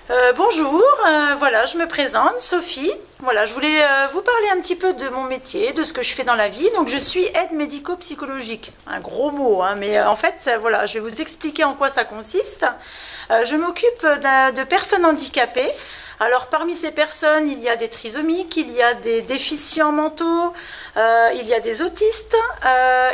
Bonjour, voilà, je me présente, Sophie. Voilà, je voulais vous parler un petit peu de mon métier, de ce que je fais dans la vie. Donc, je suis aide médico-psychologique. Un gros mot, hein, mais en fait, voilà, je vais vous expliquer en quoi ça consiste. Je m'occupe de personnes handicapées. Alors, parmi ces personnes, il y a des trisomiques, il y a des déficients mentaux, il y a des autistes.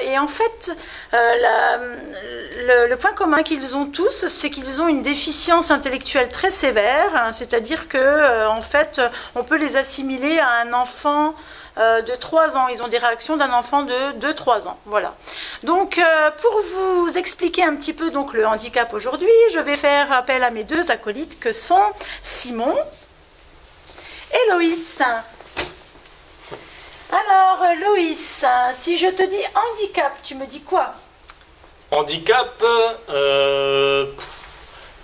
Et en fait, le point commun qu'ils ont tous, c'est qu'ils ont une déficience intellectuelle très sévère. Hein, c'est-à-dire que, en fait, on peut les assimiler à un enfant de 3 ans. Ils ont des réactions d'un enfant de 2-3 ans. Voilà. Donc, pour vous expliquer un petit peu donc, le handicap aujourd'hui, je vais faire appel à mes 2 acolytes que sont Simon et Loïs. Alors, Loïs, si je te dis handicap, tu me dis quoi? Handicap,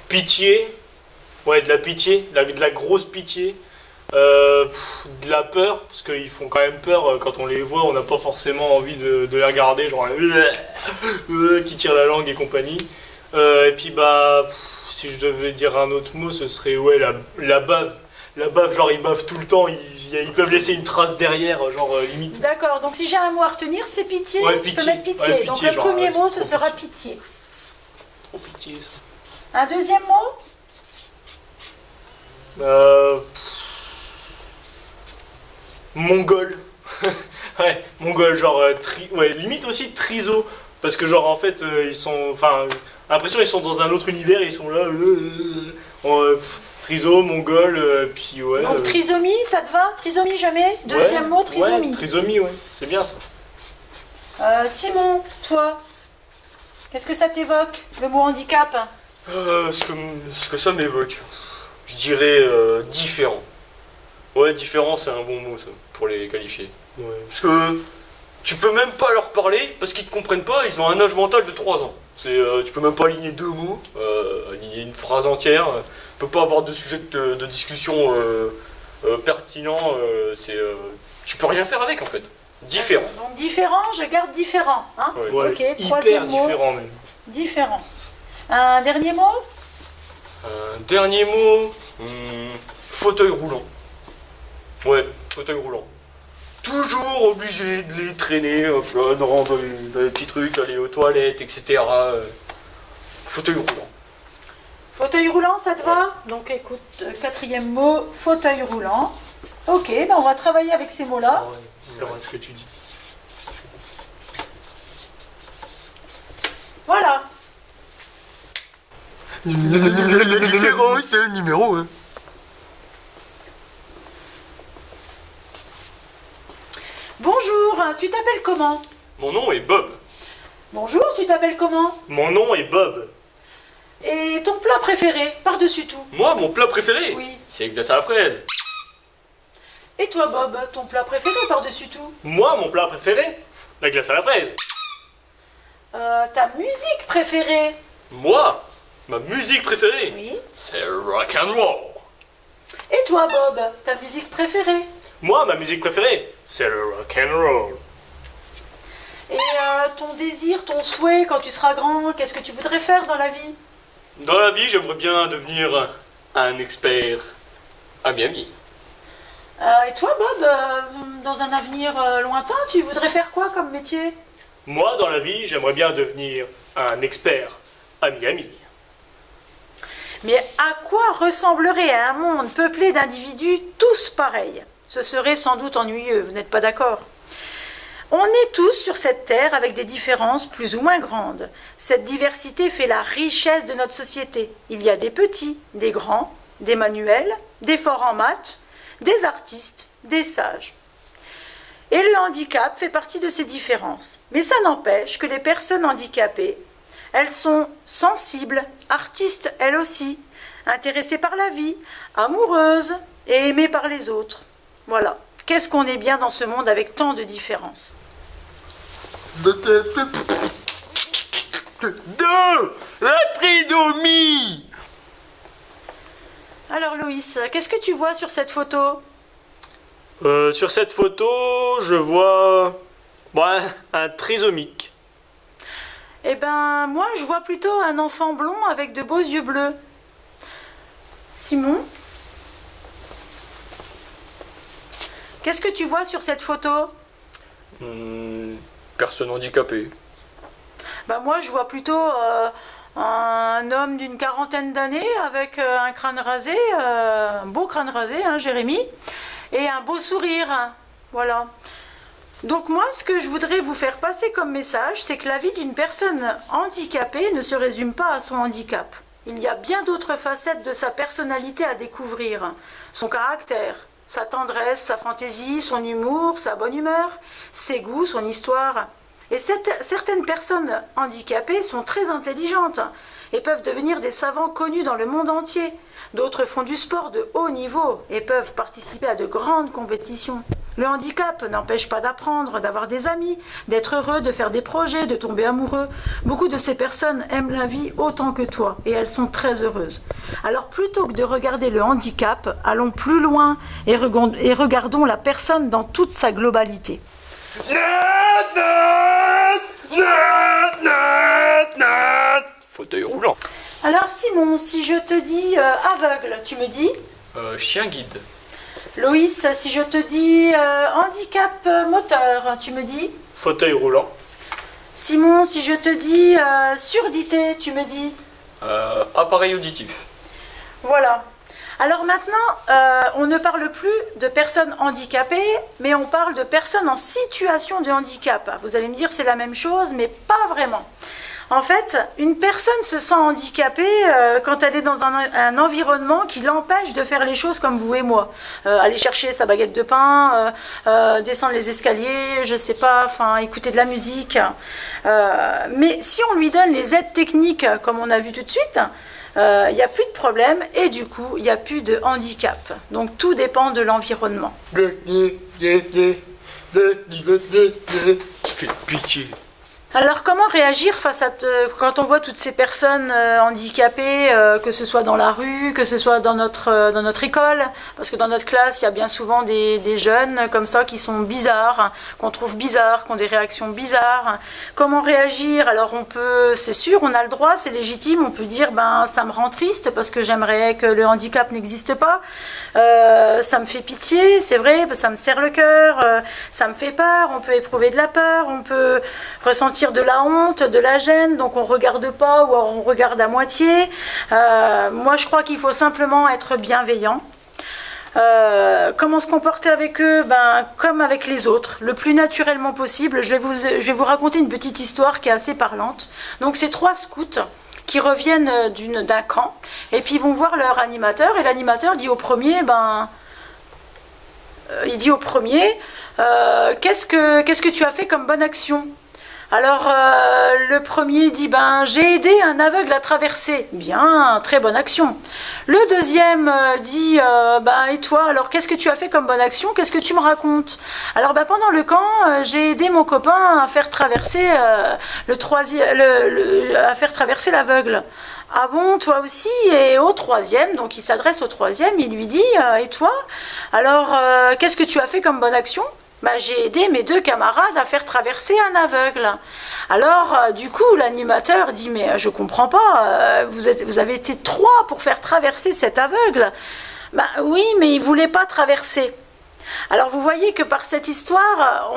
pitié, ouais, de la pitié, de la grosse pitié, de la peur, parce qu'ils font quand même peur quand on les voit, on n'a pas forcément envie de les regarder, genre qui tire la langue et compagnie. Et puis si je devais dire un autre mot, ce serait ouais la bave. La bave, genre ils bavent tout le temps, ils peuvent laisser une trace derrière, genre limite. D'accord, donc si j'ai un mot à retenir, c'est pitié. Ouais, Je pitié. peux mettre pitié. Ouais, donc pitié, le genre, premier mot, c'est ce trop sera pitié. Trop pitié ça. Un deuxième mot? Mongol. Ouais, mongol, genre ouais, limite aussi triso. Parce que genre en fait ils sont. Enfin, l'impression ils sont dans un autre univers et ils sont là. Triso, mongol, puis ouais. Donc trisomie, ça te va? Trisomie, jamais? Deuxième mot, trisomie. Ouais, trisomie, ouais, c'est bien ça. Simon, toi, qu'est-ce que ça t'évoque, le mot handicap? Ce que ça m'évoque, je dirais différent. Ouais, différent, c'est un bon mot ça, pour les qualifier. Ouais. Parce que tu peux même pas leur parler parce qu'ils te comprennent pas, ils ont un âge mental de 3 ans. Tu peux même pas aligner 2 mots, aligner une phrase entière, tu peux pas avoir de sujet de discussion pertinent, tu peux rien faire avec en fait. Différent. Donc différent, je garde différent. Hein? Ouais, Ok, hyper troisième mot. différent même. Différent. Un dernier mot? Dernier mot, fauteuil roulant. Ouais, fauteuil roulant. Toujours obligé de les traîner dans les petits trucs, aller aux toilettes, etc. Fauteuil roulant. Fauteuil roulant, ça te va? Donc écoute, quatrième mot, fauteuil roulant. Ok, ben on va travailler avec ces mots-là. Ah ouais, c'est vrai ce que tu dis. Voilà. Numéro, c'est le numéro. Hein. Bonjour, tu t'appelles comment? Mon nom est Bob. Bonjour, tu t'appelles comment? Mon nom est Bob. Et ton plat préféré, par-dessus tout? Moi, mon plat préféré, Oui. c'est glace à la fraise. Et toi, Bob, ton plat préféré, par-dessus tout? Moi, mon plat préféré, la glace à la fraise. Ta musique préférée? Moi, ma musique préférée, Oui. c'est rock and roll. Et toi, Bob, ta musique préférée? Moi, ma musique préférée, c'est le rock and roll. Et ton désir, ton souhait, quand tu seras grand, qu'est-ce que tu voudrais faire dans la vie? Dans la vie, j'aimerais bien devenir un expert à Miami. Et toi, Bob, dans un avenir lointain, tu voudrais faire quoi comme métier? Moi, dans la vie, j'aimerais bien devenir un expert à Miami. Mais à quoi ressemblerait un monde peuplé d'individus tous pareils? Ce serait sans doute ennuyeux, vous n'êtes pas d'accord? On est tous sur cette terre avec des différences plus ou moins grandes. Cette diversité fait la richesse de notre société. Il y a des petits, des grands, des manuels, des forts en maths, des artistes, des sages. Et le handicap fait partie de ces différences. Mais ça n'empêche que les personnes handicapées, elles sont sensibles, artistes elles aussi, intéressées par la vie, amoureuses et aimées par les autres. Voilà. Qu'est-ce qu'on est bien dans ce monde avec tant de différences. La tridomie. Alors Loïs, qu'est-ce que tu vois sur cette photo? Sur cette photo, je vois un trisomique. Eh ben, moi, je vois plutôt un enfant blond avec de beaux yeux bleus. Simon, qu'est-ce que tu vois sur cette photo? Personne handicapée. Bah moi, je vois plutôt un homme d'une quarantaine d'années avec un crâne rasé, un beau crâne rasé, hein, Jérémy, et un beau sourire. Voilà. Donc moi, ce que je voudrais vous faire passer comme message, c'est que la vie d'une personne handicapée ne se résume pas à son handicap. Il y a bien d'autres facettes de sa personnalité à découvrir. Son caractère, sa tendresse, sa fantaisie, son humour, sa bonne humeur, ses goûts, son histoire. Et certaines personnes handicapées sont très intelligentes et peuvent devenir des savants connus dans le monde entier. D'autres font du sport de haut niveau et peuvent participer à de grandes compétitions. Le handicap n'empêche pas d'apprendre, d'avoir des amis, d'être heureux, de faire des projets, de tomber amoureux. Beaucoup de ces personnes aiment la vie autant que toi et elles sont très heureuses. Alors plutôt que de regarder le handicap, allons plus loin et regardons la personne dans toute sa globalité. Fauteuil roulant. Alors Simon, si je te dis aveugle, tu me dis? Chien guide. Loïs, si je te dis handicap moteur, tu me dis? Fauteuil roulant. Simon, si je te dis surdité, tu me dis? Appareil auditif. Voilà. Alors maintenant, on ne parle plus de personnes handicapées, mais on parle de personnes en situation de handicap. Vous allez me dire c'est la même chose, mais pas vraiment. En fait, une personne se sent handicapée quand elle est dans un environnement qui l'empêche de faire les choses comme vous et moi. Aller chercher sa baguette de pain, descendre les escaliers, je sais pas, enfin écouter de la musique. Mais si on lui donne les aides techniques, comme on a vu tout de suite, il n'y a plus de problème et du coup, il n'y a plus de handicap. Donc tout dépend de l'environnement. Tu fais pitié. Alors comment réagir face à quand on voit toutes ces personnes handicapées, que ce soit dans la rue, que ce soit dans notre école, parce que dans notre classe, il y a bien souvent des jeunes comme ça qui sont bizarres, qu'on trouve bizarres, qui ont des réactions bizarres. Comment réagir? Alors on peut, c'est sûr, on a le droit, c'est légitime, on peut dire ben ça me rend triste parce que j'aimerais que le handicap n'existe pas, ça me fait pitié, c'est vrai, ça me serre le cœur, ça me fait peur, on peut éprouver de la peur, on peut ressentir de la honte, de la gêne, donc on ne regarde pas ou on regarde à moitié. Moi, je crois qu'il faut simplement être bienveillant. Comment se comporter avec eux? Ben, comme avec les autres, le plus naturellement possible. Je vais vous raconter une petite histoire qui est assez parlante. Donc, c'est 3 scouts qui reviennent d'un camp et puis ils vont voir leur animateur et l'animateur dit au premier, qu'est-ce que tu as fait comme bonne action? Alors le premier dit j'ai aidé un aveugle à traverser. Bien, très bonne action. Le deuxième dit et toi, alors qu'est-ce que tu as fait comme bonne action? Qu'est-ce que tu me racontes? Alors pendant le camp, j'ai aidé mon copain à faire traverser à faire traverser l'aveugle. Ah bon, toi aussi? Et au troisième, donc il s'adresse au troisième, il lui dit et toi? Alors qu'est-ce que tu as fait comme bonne action? J'ai aidé mes 2 camarades à faire traverser un aveugle. Alors, du coup, l'animateur dit, mais je comprends pas, vous avez été 3 pour faire traverser cet aveugle. Oui, mais il voulait pas traverser. Alors, vous voyez que par cette histoire,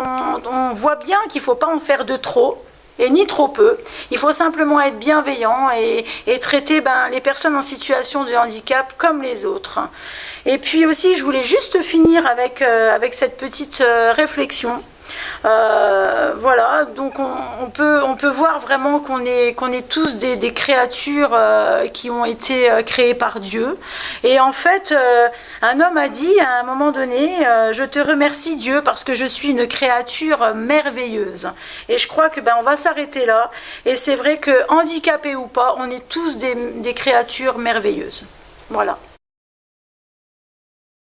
on voit bien qu'il ne faut pas en faire de trop. Et ni trop peu. Il faut simplement être bienveillant et traiter les personnes en situation de handicap comme les autres. Et puis aussi, je voulais juste finir avec cette petite réflexion. Voilà, donc on peut voir vraiment qu'on est tous des créatures qui ont été créées par Dieu. Et en fait, un homme a dit à un moment donné, je te remercie Dieu parce que je suis une créature merveilleuse. Et je crois que on va s'arrêter là. Et c'est vrai que handicapés ou pas, on est tous des créatures merveilleuses. Voilà.